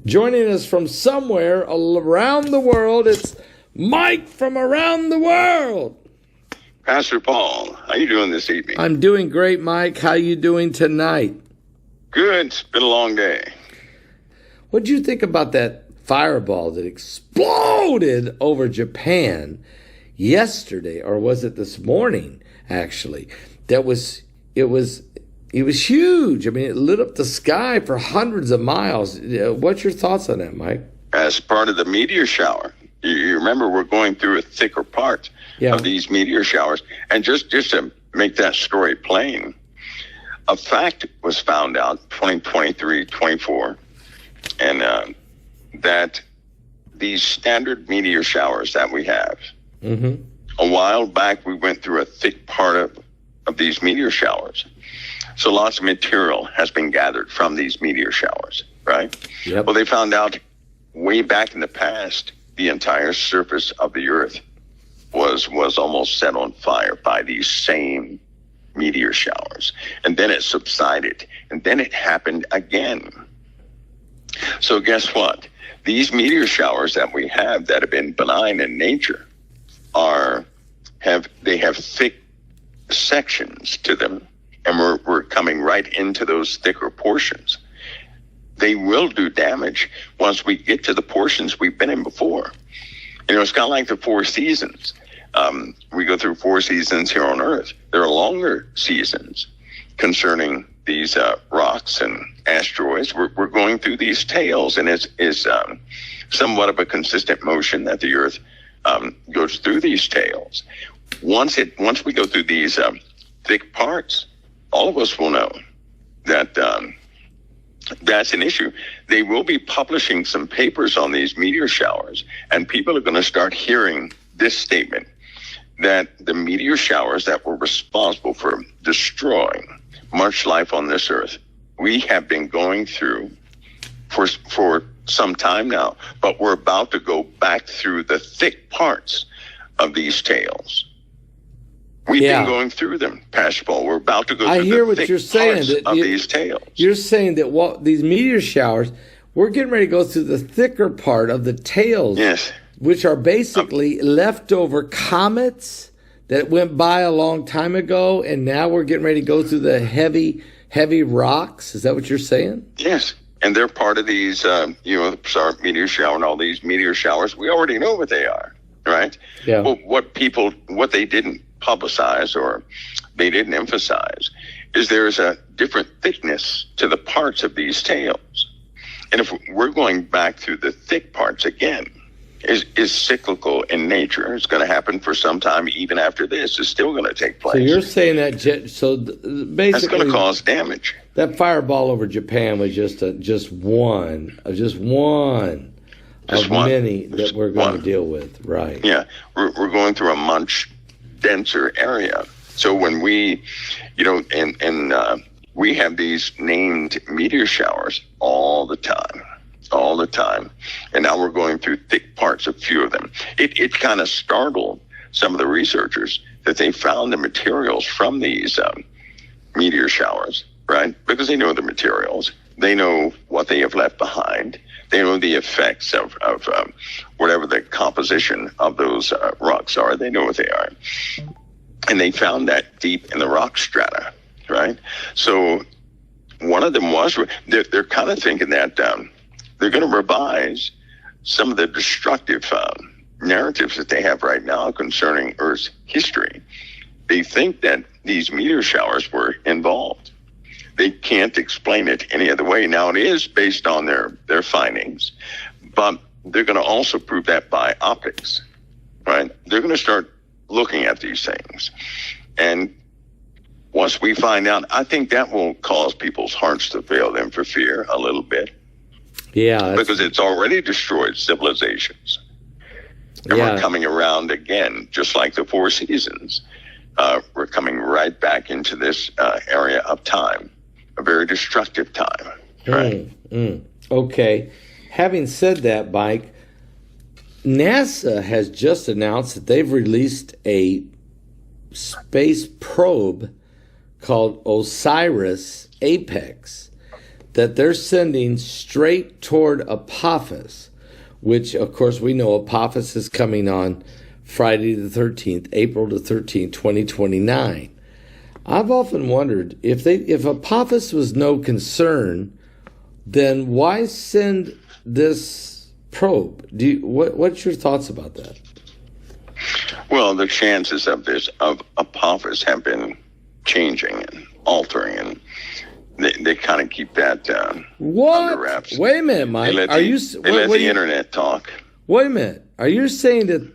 Joining us from somewhere around the world, it's Mike from around the world. Pastor Paul, how you doing this evening? I'm doing great, Mike. How you doing tonight? Good. It's been a long day. What did you think about that fireball that exploded over Japan yesterday, or was it this morning, actually? It was huge. I mean, it lit up the sky for hundreds of miles. What's your thoughts on that, Mike? As part of the meteor shower, you remember we're going through a thicker part of these meteor showers. And just to make that story plain, a fact was found out 2023-24, and that these standard meteor showers that we have, a while back we went through a thick part of these meteor showers. So lots of material has been gathered from these meteor showers, right? Yep. Well, they found out way back in the past, the entire surface of the earth was almost set on fire by these same meteor showers. And then it subsided, and then it happened again. So guess what? These meteor showers that we have that have been benign in nature have thick sections to them, and we're coming right into those thicker portions. They will do damage once we get to the portions we've been in before. You know, it's kind of like the four seasons. We go through four seasons here on Earth. There are longer seasons concerning these rocks and asteroids. We're going through these tails, and it's somewhat of a consistent motion that the Earth goes through these tails. Once we go through these thick parts, all of us will know that that's an issue. They will be publishing some papers on these meteor showers, and people are going to start hearing this statement, that the meteor showers that were responsible for destroying much life on this earth, we have been going through for some time now, but we're about to go back through the thick parts of these tails. We've been going through them, Pastor Paul. We're about to go through the thick parts of these tails. You're saying that these meteor showers, we're getting ready to go through the thicker part of the tails, which are basically leftover comets that went by a long time ago, and now we're getting ready to go through the heavy rocks. Is that what you're saying? Yes, and they're part of these, the Pulsar meteor shower and all these meteor showers. We already know what they are, right? Yeah. Well, what they didn't publicize or they didn't emphasize is there's a different thickness to the parts of these tails. And if we're going back through the thick parts again, is cyclical in nature. It's going to happen for some time. Even after this, it's still going to take place. So you're saying that basically that's going to cause damage. That fireball over Japan was just one of many that we're going to deal with, right? Yeah, we're going through a much denser area. So when we, we have these named meteor showers all the time. And now we're going through thick parts, a few of them. It kind of startled some of the researchers that they found the materials from these meteor showers, right? Because they know the materials. They know what they have left behind. They know the effects of whatever the composition of those rocks are. They know what they are. And they found that deep in the rock strata, right? So one of them was, they're kind of thinking that they're going to revise some of the destructive narratives that they have right now concerning Earth's history. They think that these meteor showers were involved. They can't explain it any other way. Now, it is based on their findings, but they're going to also prove that by optics, right? They're going to start looking at these things. And once we find out, I think that will cause people's hearts to fail them for fear a little bit. Yeah. Because it's already destroyed civilizations. And we're coming around again, just like the four seasons. We're coming right back into this area of time, a very destructive time. Right? Okay. Having said that, Mike, NASA has just announced that they've released a space probe called OSIRIS-APEX that they're sending straight toward Apophis, which, of course, we know Apophis is coming on Friday the 13th, April the 13th, 2029. I've often wondered, if Apophis was no concern, then why send this probe? What's your thoughts about that? Well, the chances of Apophis have been changing and altering, and they kind of keep that under wraps. Wait a minute, Mike. They let the internet talk. Wait a minute. Are you saying that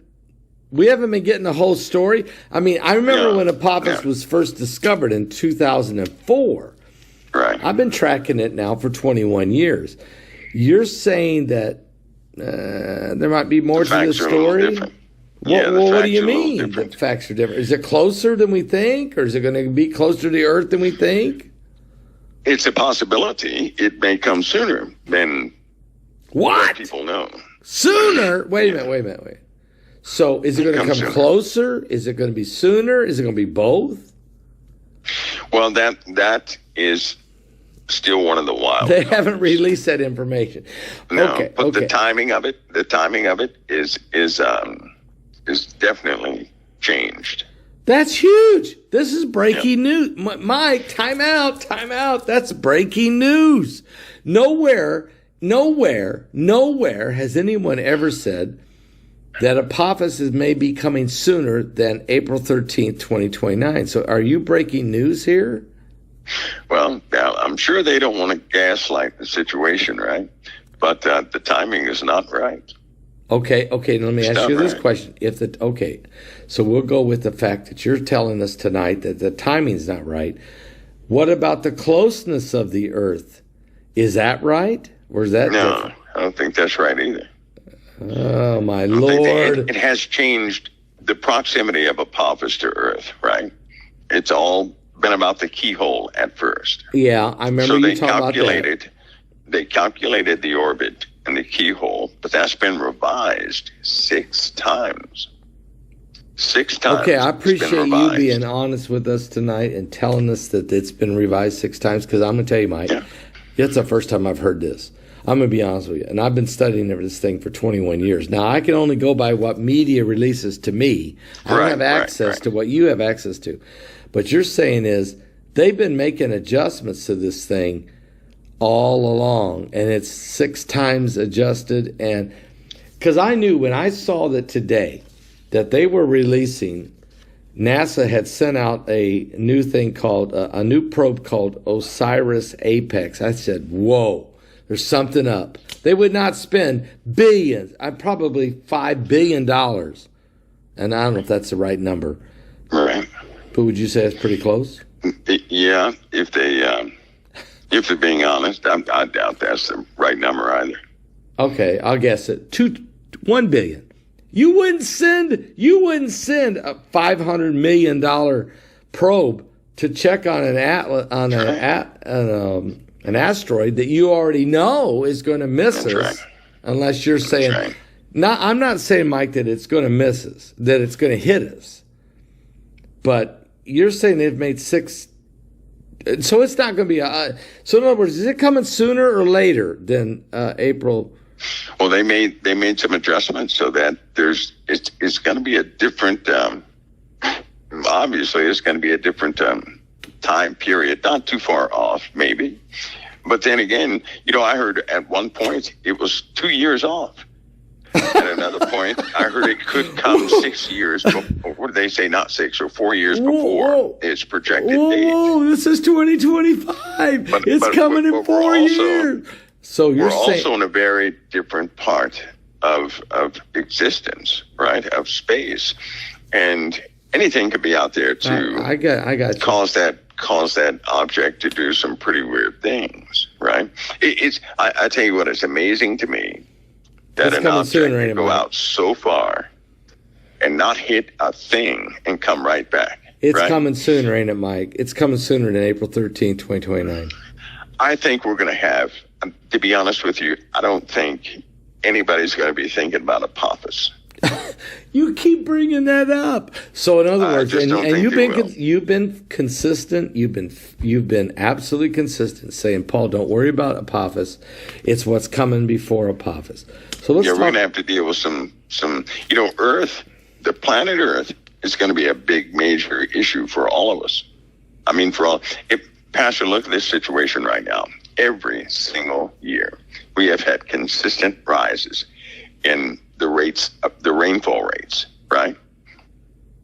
we haven't been getting the whole story? I mean, I remember when Apophis was first discovered in 2004. Right. I've been tracking it now for 21 years. You're saying that there might be more to the story? What do you mean the facts are different? Is it closer than we think, or is it going to be closer to the earth than we think? It's a possibility. It may come sooner than what people know. Sooner? Wait a minute. So is it going to come closer? Is it going to be sooner? Is it going to be both? Well, that is still one of the wild. They haven't released that information. No, but the timing of it is definitely changed. That's huge. This is breaking news. Mike, time out. That's breaking news. Nowhere has anyone ever said that Apophis may be coming sooner than April 13th, 2029. So are you breaking news here? Well, I'm sure they don't want to gaslight the situation, right? But the timing is not right. Okay. Let me ask you this question. So we'll go with the fact that you're telling us tonight that the timing's not right. What about the closeness of the Earth? Is that right? Or is that different? I don't think that's right either. Oh, my Lord. It has changed the proximity of Apophis to Earth, right? It's all been about the keyhole at first. Yeah, I remember you talking about that. They calculated the orbit and the keyhole, but that's been revised 6 times. 6 times. Okay, I appreciate you being honest with us tonight and telling us that it's been revised 6 times, because I'm going to tell you, Mike, it's the first time I've heard this. I'm going to be honest with you. And I've been studying this thing for 21 years. Now, I can only go by what media releases to me. I don't have access to what you have access to. But you're saying is they've been making adjustments to this thing all along, and it's 6 times adjusted. And because I knew when I saw that today that they were releasing, NASA had sent out a new thing called a new probe called Osiris Apex. I said, whoa, there's something up. They would not spend billions, probably $5 billion. And I don't know if that's the right number. Right. But would you say it's pretty close? Yeah, if they're being honest, I doubt that's the right number either. Okay, I'll guess it. $1 billion. You wouldn't send a $500 million probe to check on an asteroid that you already know is going to miss us, unless you're saying. I'm not saying, Mike, that it's going to miss us, that it's going to hit us, but you're saying they've made 6. So it's not going to be so in other words, is it coming sooner or later than April? Well, they made some adjustments so that it's going to be a different. Obviously, it's going to be a different time period, not too far off, maybe. But then again, I heard at one point it was 2 years off. At another point, I heard it could come 6 years before. What did they say? Not 6 or 4 years before its projected date. Whoa, this is 2025. It's coming in 4 years. So we're also in a very different part of existence, right? Of space, and anything could be out there to I got you. cause that object to do some pretty weird things, right? I tell you what, it's amazing to me that an object can go out so far and not hit a thing and come right back. It's coming sooner, ain't it, Mike? It's coming sooner than April 13th, 2029. I think we're going to have, to be honest with you, I don't think anybody's going to be thinking about Apophis You keep bringing that up. So in other words, and you've been consistent. You've been absolutely consistent, saying, Paul, don't worry about Apophis. It's what's coming before Apophis. So let's talk. We're gonna have to deal with some. Earth, the planet Earth, is going to be a big, major issue for all of us. I mean, Pastor, look at this situation right now. Every single year, we have had consistent rises in the rainfall rates, right?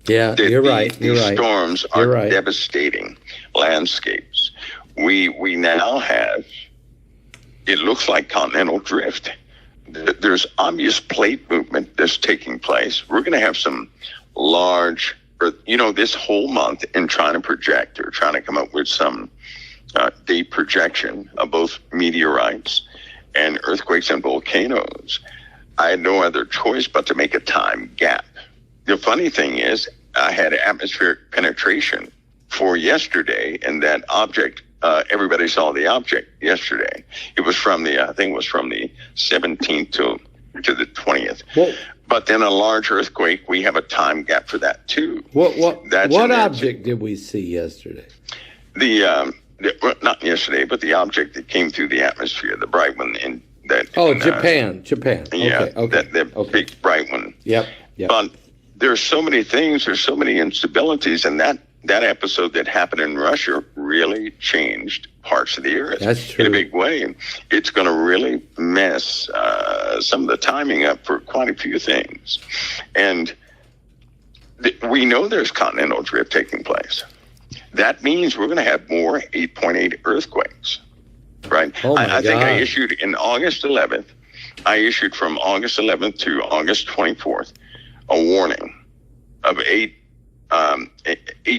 Yeah, you're right. These storms are devastating landscapes. We now have, it looks like continental drift. There's obvious plate movement that's taking place. We're going to have some large, this whole month in trying to project or trying to come up with some date projection of both meteorites and earthquakes and volcanoes. I had no other choice but to make a time gap. The funny thing is, I had atmospheric penetration for yesterday, and that object, everybody saw the object yesterday. It was from the 17th to the 20th. Well, but then a large earthquake, we have a time gap for that too. What object did we see yesterday? Not yesterday, but the object that came through the atmosphere, the bright one in that. Japan. Yeah, okay. that big bright one. Yep. But there's so many things, there's so many instabilities, and that episode that happened in Russia really changed parts of the earth. That's true. In a big way. It's going to really mess some of the timing up for quite a few things. And we know there's continental drift taking place. That means we're going to have more 8.8 earthquakes, right? Oh my I think God. I issued in August 11th, from August 11th to August 24th, a warning of 8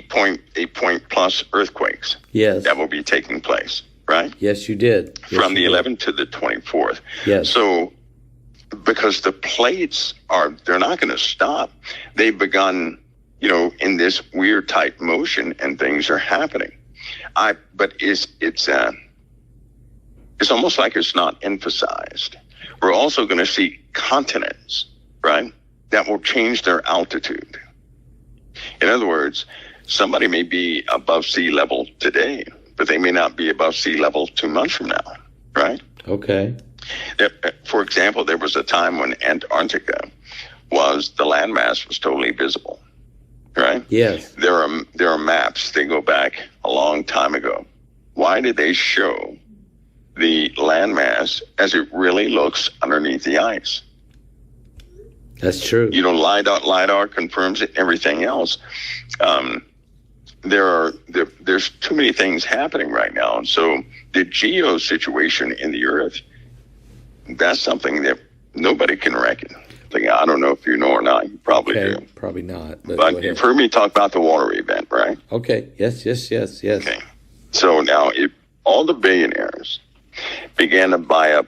point plus earthquakes. Yes. That will be taking place, right? Yes, you did. From the 11th to the 24th. Yes. So, because the plates they're not going to stop. They've begun, in this weird type motion, and things are happening. But it's almost like it's not emphasized. We're also going to see continents, right, that will change their altitude. In other words, somebody may be above sea level today, but they may not be above sea level 2 months from now, right? Okay. For example, there was a time when Antarctica the landmass was totally visible, right? Yes. There are maps. They go back a long time ago. Why did they show the landmass as it really looks underneath the ice? That's true. LIDAR confirms it. Everything else. There's too many things happening right now, and so the geo situation in the Earth, that's something that nobody can reckon. I don't know if you know or not. You probably do. Probably not. But you've heard me talk about the water event, right? Okay. Yes. Okay. So now, if all the billionaires began to buy up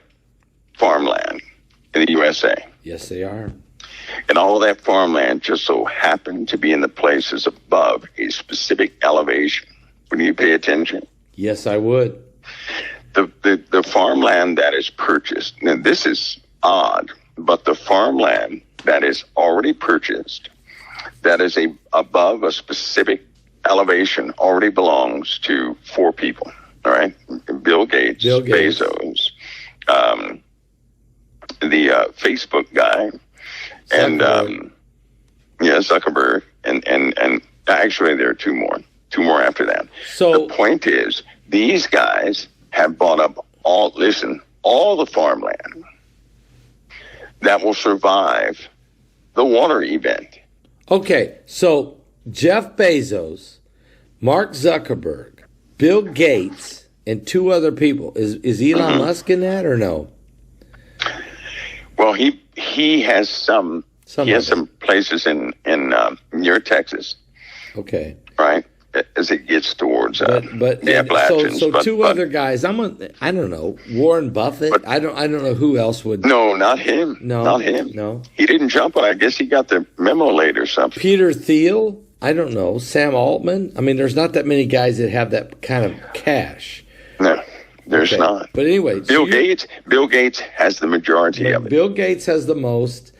farmland in the USA. Yes, they are. And all of that farmland just so happened to be in the places above a specific elevation. Would you pay attention? Yes, I would. The farmland that is purchased, now this is odd, but the farmland that is already purchased, that is above a specific elevation, already belongs to 4 people. All right, Bill Gates. Bezos, the Facebook guy, Zuckerberg. and Zuckerberg, and actually there are 2 more after that. So the point is, these guys have bought up all the farmland that will survive the water event. Okay, so Jeff Bezos, Mark Zuckerberg, Bill Gates, and 2 other people. Is Elon Musk in that or no? Well, he has some places in near Texas. Okay. Right, as it gets towards the Appalachians. So 2 other guys. I don't know, Warren Buffett. I don't know who else would. No, not him. No, not him. No, he didn't jump on. I guess he got the memo late or something. Peter Thiel. I don't know. Sam Altman. I mean, there's not that many guys that have that kind of cash. No, there's not. But anyway, Bill Gates has the majority of it. Bill Gates has the most.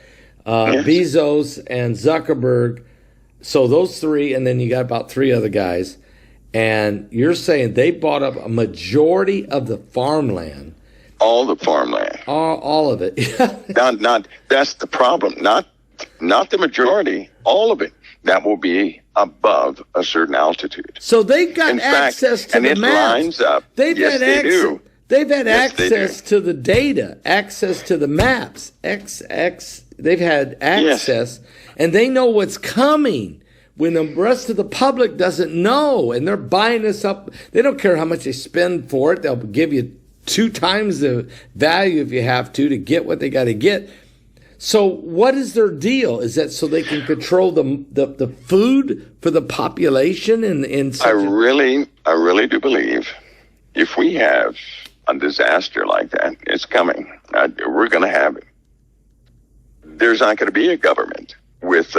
Bezos and Zuckerberg. So those three, and then you got about three other guys. And you're saying they bought up a majority of the farmland. All the farmland. All of it. not that's the problem. Not the majority. All of it. That will be above a certain altitude. So they've got access to the maps. And it lines up. They've had access to the data, access to the maps. They've had access, and they know what's coming when the rest of the public doesn't know, and they're buying this up. They don't care how much they spend for it. They'll give you 2 times the value if you have to get what they got to get. So what is their deal? Is that so they can control the food for the population? I really do believe if we have a disaster like that, it's coming. We're going to have it. There's not going to be a government with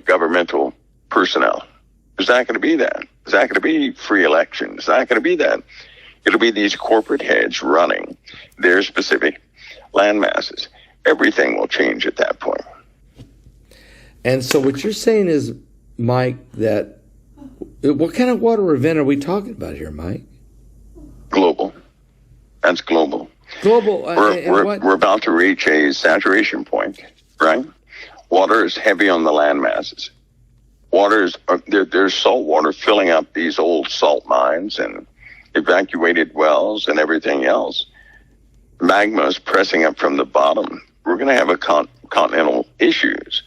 governmental personnel. There's not going to be that. There's not going to be free elections. There's not going to be that. It'll be these corporate heads running their specific land masses. Everything will change at that point. And so what you're saying is, Mike, that what kind of water event are we talking about here, Mike? Global. That's global. Global. We're about to reach a saturation point, right? Water is heavy on the land masses. There's salt water filling up these old salt mines and evacuated wells and everything else. Magma is pressing up from the bottom. We're going to have continental issues.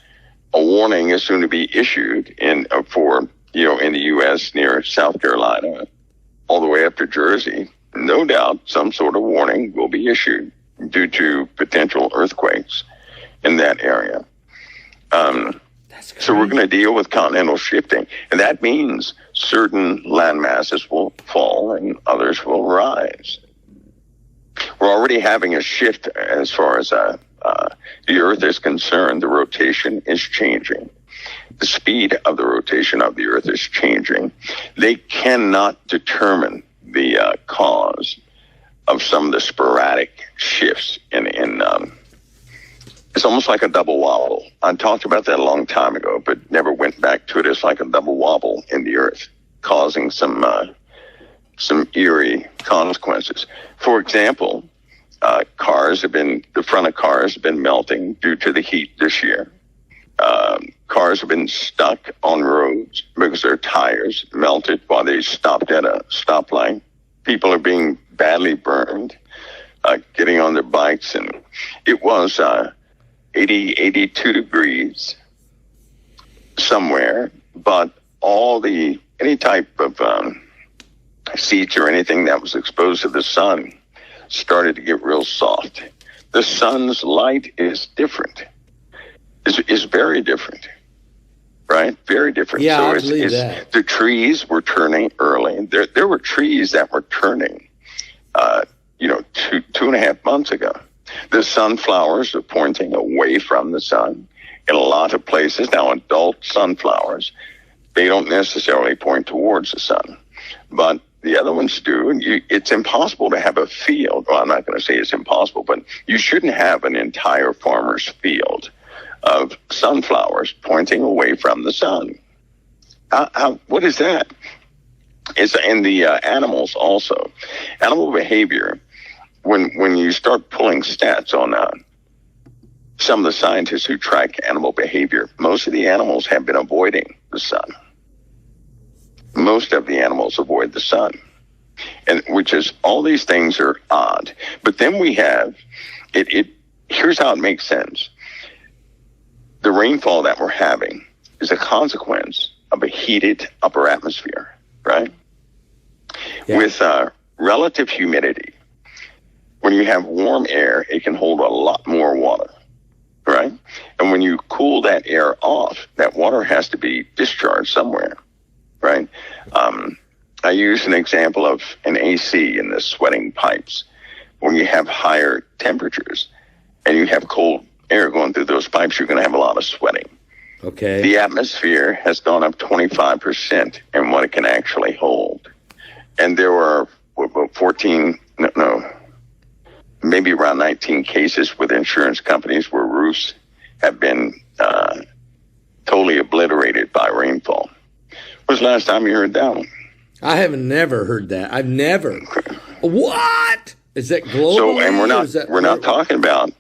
A warning is soon to be issued in the U.S. near South Carolina, all the way up to Jersey. No doubt some sort of warning will be issued due to potential earthquakes in that area. So we're going to deal with continental shifting, and that means certain land masses will fall and others will rise. We're already having a shift as far as the Earth is concerned. The rotation is changing. The speed of the rotation of the Earth is changing. They cannot determine the cause of some of the sporadic shifts in it's almost like a double wobble. I talked about that a long time ago, but never went back to it. It's like a double wobble in the Earth, causing some eerie consequences. For example, the front of cars have been melting due to the heat this year. Cars have been stuck on roads because their tires melted while they stopped at a stoplight. People are being badly burned, getting on their bikes, and it was 82 degrees somewhere, but any type of seats or anything that was exposed to the sun started to get real soft. The sun's light is different. Is very different, right? Very different. Yeah, I believe that. The trees were turning early. There were trees that were turning, 2.5 months ago. The sunflowers are pointing away from the sun in a lot of places. Now, adult sunflowers, they don't necessarily point towards the sun, but the other ones do. And it's impossible to have a field. Well, I'm not going to say it's impossible, but you shouldn't have an entire farmer's field of sunflowers pointing away from the sun. What is that? And the animals also. Animal behavior, when you start pulling stats on some of the scientists who track animal behavior, most of the animals have been avoiding the sun. Most of the animals avoid the sun. And all these things are odd. But then we have, here's how it makes sense. The rainfall that we're having is a consequence of a heated upper atmosphere, right? Yeah. With relative humidity, when you have warm air, it can hold a lot more water, right? And when you cool that air off, that water has to be discharged somewhere, right? I use an example of an AC in the sweating pipes. When you have higher temperatures and you have cold air going through those pipes, you're going to have a lot of sweating. Okay. The atmosphere has gone up 25% in what it can actually hold. And there were maybe around 19 cases with insurance companies where roofs have been totally obliterated by rainfall. When was the last time you heard that one? I have never heard that. I've never. What? Is that global? So, and we're not talking about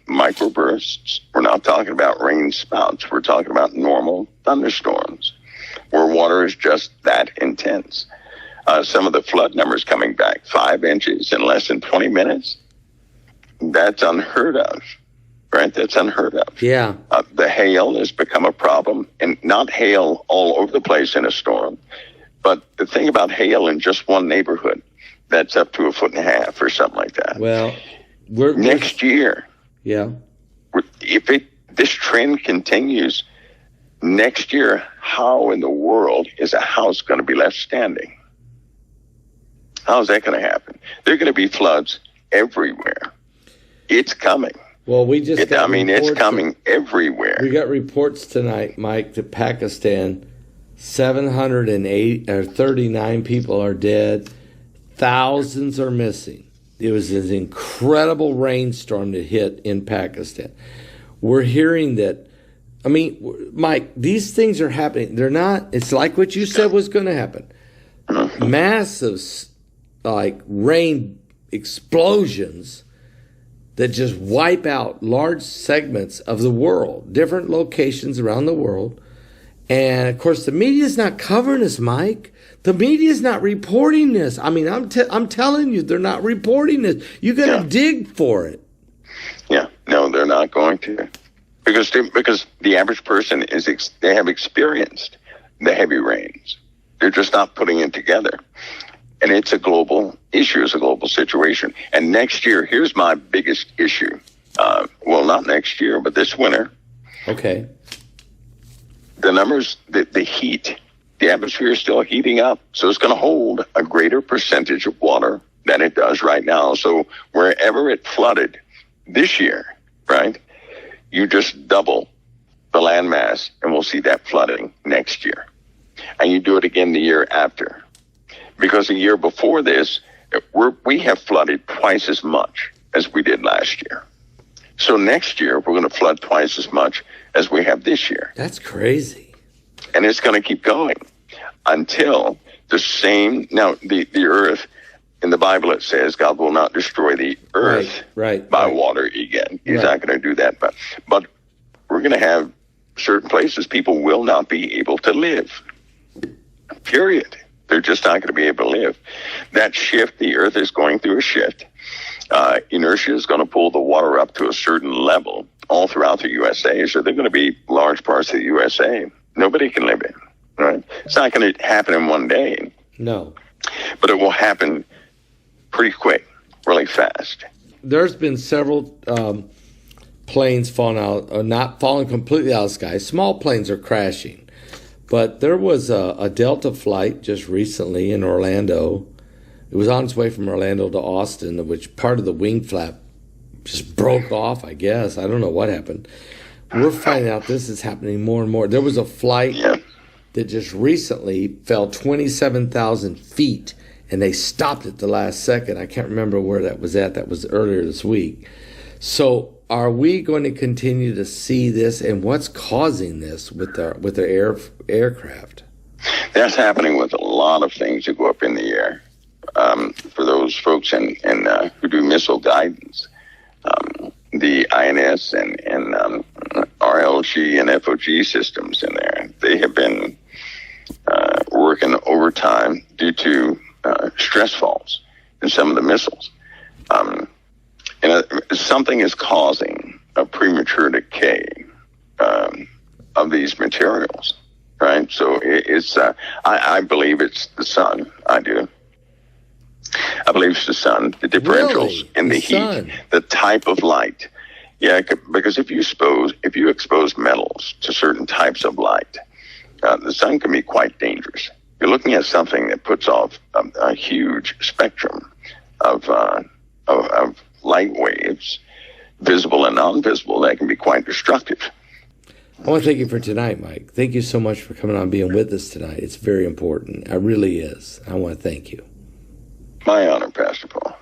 microbursts. We're not talking about rain spouts. We're talking about normal thunderstorms where water is just that intense. Some of the flood numbers coming back 5 inches in less than 20 minutes. That's unheard of, right? That's unheard of. Yeah. The hail has become a problem, and not hail all over the place in a storm. But the thing about hail in just one neighborhood, that's up to 1.5 feet or something like that. Well, next year, yeah. If this trend continues next year, how in the world is a house going to be left standing? How is that going to happen? There are going to be floods everywhere. It's coming. Well, it's coming everywhere. We got reports tonight, Mike, that Pakistan, 739 people are dead. Thousands are missing. It was an incredible rainstorm that hit in Pakistan. We're hearing that. I mean, Mike, these things are happening. They're not. It's like what you said was going to happen. Massive, rain explosions that just wipe out large segments of the world, different locations around the world. And, of course, the media is not covering this, Mike. The media is not reporting this. I mean, I'm telling you, they're not reporting this. You got to dig for it. Yeah, no, they're not going to. Because the average person they have experienced the heavy rains. They're just not putting it together. And it's a global issue, it's a global situation. And next year, here's my biggest issue. Well, not next year, but this winter. Okay. The numbers, the heat, the atmosphere is still heating up. So it's going to hold a greater percentage of water than it does right now. So wherever it flooded this year, right, you just double the landmass and we'll see that flooding next year. And you do it again the year after. Because the year before this, we have flooded twice as much as we did last year. So next year, we're going to flood twice as much as we have this year. That's crazy. And it's going to keep going until the earth, in the Bible it says God will not destroy the earth by water again. He's not going to do that. But we're going to have certain places people will not be able to live. Period. They're just not going to be able to live. That shift, the earth is going through a shift. Inertia is going to pull the water up to a certain level all throughout the USA. So they're going to be large parts of the USA nobody can live in. Right? It's not going to happen in one day. No. But it will happen pretty quick, really fast. There's been several planes falling out, or not falling completely out of the sky. Small planes are crashing. But there was a Delta flight just recently in Orlando. It was on its way from Orlando to Austin, which part of the wing flap just broke off, I guess. I don't know what happened. We're finding out this is happening more and more. There was a flight that just recently fell 27,000 feet, and they stopped at the last second. I can't remember where that was at. That was earlier this week. So are we going to continue to see this, and what's causing this with the aircraft? That's happening with a lot of things that go up in the air. For those folks who do missile guidance, the INS and RLG and FOG systems in there, they have been working overtime due to stress faults in some of the missiles. Something is causing a premature decay of these materials, right? So it's I believe it's the sun. I do. I believe it's the sun, the differentials in the heat, the type of light. Yeah, because if you expose metals to certain types of light, the sun can be quite dangerous. You're looking at something that puts off a huge spectrum of light waves, visible and non-visible, that can be quite destructive. I want to thank you for tonight, Mike. Thank you so much for coming on, being with us tonight. It's very important. It really is. I want to thank you. My honor, Pastor Paul.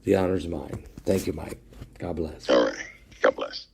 The honor's mine. Thank you, Mike. God bless. All right. God bless.